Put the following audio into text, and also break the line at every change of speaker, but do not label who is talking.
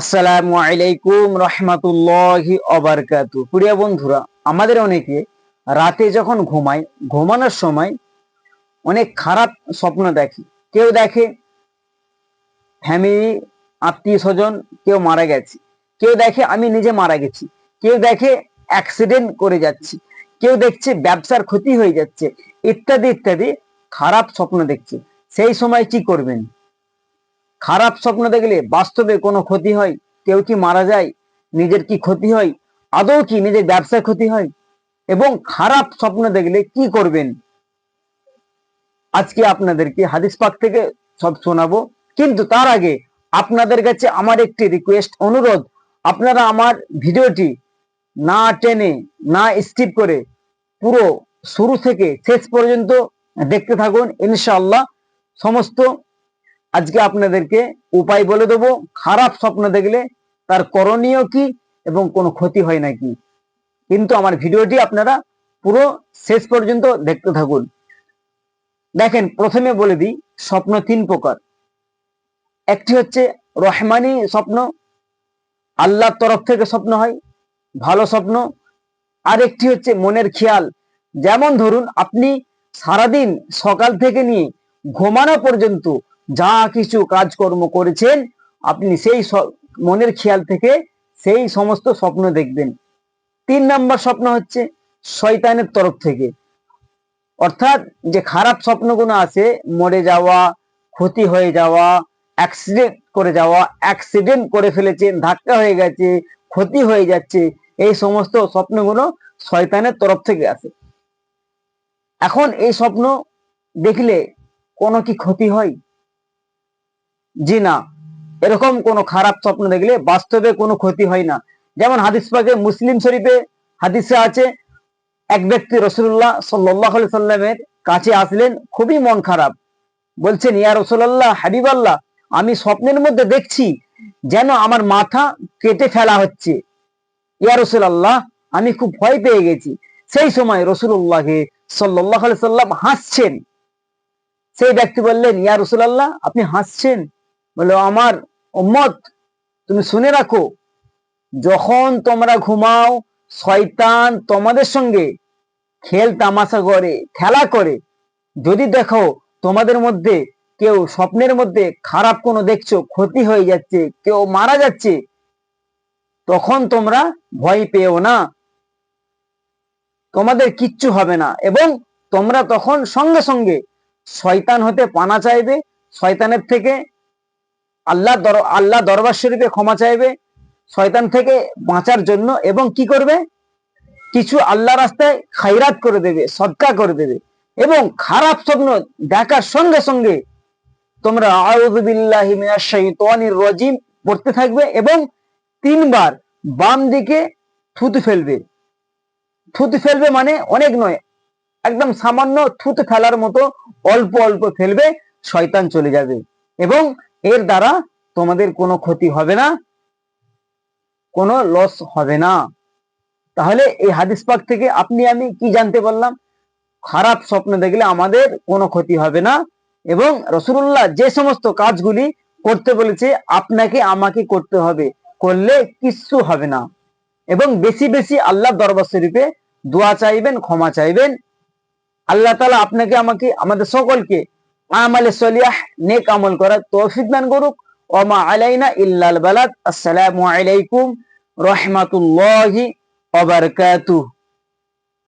আসসালামু আলাইকুম রহমাতুল্লাহি ওয়াবারাকাতু। প্রিয় বন্ধুরা, আমাদের অনেকে রাতে যখন ঘুমানোর সময় অনেক খারাপ স্বপ্ন দেখে। কেউ দেখে ফ্যামিলি, আত্মীয় স্বজন কেউ মারা গেছে, কেউ দেখে আমি নিজে মারা গেছি, কেউ দেখে অ্যাক্সিডেন্ট করে যাচ্ছি, কেউ দেখছে ব্যবসার ক্ষতি হয়ে যাচ্ছে, ইত্যাদি ইত্যাদি খারাপ স্বপ্ন দেখছে। সেই সময় কি করবেন? খারাপ স্বপ্ন দেখলে বাস্তবে কোনো ক্ষতি হয়? কেউ কি মারা যায়? নিজের কি ক্ষতি হয়? আদৌ কি নিজের ব্যবসায় ক্ষতি হয়? এবং খারাপ স্বপ্ন দেখলে কি করবেন? আজকে আপনাদেরকে হাদিস পাক থেকে সব শোনাবো, কিন্তু তার আগে আপনাদের কাছে আমার একটি রিকোয়েস্ট, অনুরোধ, আপনারা আমার ভিডিওটি না টেনে, না স্কিপ করে পুরো শুরু থেকে শেষ পর্যন্ত দেখতে থাকুন। ইনশাআল্লাহ সমস্ত আজকে আপনাদেরকে উপায় বলে দেবো। খারাপ স্বপ্ন দেখলে তার করণীয় কি এবং কোনো ক্ষতি হয় নাকি। কিন্তু আমার ভিডিওটি আপনারা পুরো শেষ পর্যন্ত দেখতে থাকুন। দেখেন, প্রথমে বলে দিই, স্বপ্ন তিন প্রকার। একটি হচ্ছে রহমানি স্বপ্ন, আল্লাহর তরফ থেকে স্বপ্ন হয়, ভালো স্বপ্ন। আর একটি হচ্ছে মনের খেয়াল। যেমন ধরুন, আপনি সারাদিন সকাল থেকে নিয়ে ঘুমানো পর্যন্ত যা কিছু কাজকর্ম করেছেন, আপনি সেই মনের খেয়াল থেকে সেই সমস্ত স্বপ্ন দেখবেন। ৩ নম্বর স্বপ্ন হচ্ছে শয়তানের তরফ থেকে, অর্থাৎ যে খারাপ স্বপ্নগুলো আছে, মরে যাওয়া, ক্ষতি হয়ে যাওয়া, অ্যাক্সিডেন্ট করে ফেলেছেন, ধাক্কা হয়ে গেছে, ক্ষতি হয়ে যাচ্ছে, এই সমস্ত স্বপ্নগুলো শয়তানের তরফ থেকে আসে। এখন এই স্বপ্ন দেখলে কোনো কি ক্ষতি হয়? জি না, এরকম কোনো খারাপ স্বপ্ন দেখলে বাস্তবে কোনো ক্ষতি হয় না। যেমন হাদিস পাকে মুসলিম শরীফে হাদিসে আছে, এক ব্যক্তি রাসূলুল্লাহ সাল্লাল্লাহু আলাইহি সাল্লামের কাছে আসলেন, খুবই মন খারাপ। বলছেন, ইয়া রাসূলুল্লাহ, হাবিবাল্লাহ, আমি স্বপ্নের মধ্যে দেখছি যেন আমার মাথা কেটে ফেলা হচ্ছে। ইয়া রাসূলুল্লাহ, আমি খুব ভয় পেয়ে গেছি। সেই সময় রাসূলুল্লাহ সাল্লাল্লাহু আলাইহি সাল্লাম হাসছেন। সেই ব্যক্তি বললেন, ইয়া রাসূলুল্লাহ, আপনি হাসছেন? বলল, আমার উম্মত, তুমি শুনে রাখো, যখন তোমরা ঘুমাও, শয়তান তোমাদের সঙ্গে খেল তামাশা করে, খেলা করে। যদি দেখো তোমাদের মধ্যে কেউ স্বপ্নের মধ্যে খারাপ কোনো দেখছো, ক্ষতি হয়ে যাচ্ছে, কেউ মারা যাচ্ছে, তখন তোমরা ভয় পেও না, তোমাদের কিচ্ছু হবে না। এবং তোমরা তখন সঙ্গে সঙ্গে শয়তান হতে পানা চাইবে, শয়তানের থেকে আল্লাহ দরবার শরীফে ক্ষমা চাইবে শয়তান থেকে বাঁচার জন্য। এবং কি করবে? কিছু আল্লাহ রাস্তায় খায়রাত করে দেবে, সদকা করে দেবে। এবং খারাপ স্বপ্ন দেখার সঙ্গে সঙ্গে তোমরা আউযু বিল্লাহি মিনাশ শাইতানির রাজিম পড়তে থাকবে এবং ৩ বার বাম দিকে থুতু ফেলবে। থুতু ফেলবে মানে অনেক নয়, একদম সামান্য থুতু ফেলার মতো অল্প অল্প ফেলবে, শয়তান চলে যাবে এবং এর দ্বারা তোমাদের কোনো ক্ষতি হবে না, কোনো লস হবে না। তাহলে এই হাদিস পাক থেকে আপনি আমি কি জানতে পারলাম? খারাপ স্বপ্ন দেখলে আমাদের কোনো ক্ষতি হবে না এবং রাসূলুল্লাহ যে সমস্ত কাজগুলি করতে বলেছে আপনাকে আমাকে করতে হবে, করলে কিচ্ছু হবে না। এবং বেশি বেশি আল্লাহর দরবার শরীফে দোয়া চাইবেন, ক্ষমা চাইবেন। আল্লাহ তাআলা আপনাকে, আমাকে, আমাদের সকলকে আমালে সলিহ, নেক আমল করার তৌফিক দান করুক। ওয়া মা আলাইনা ইল্লাল বালাগ। আসসালামু আলাইকুম রাহমাতুল্লাহি ওয়া বারাকাতুহু।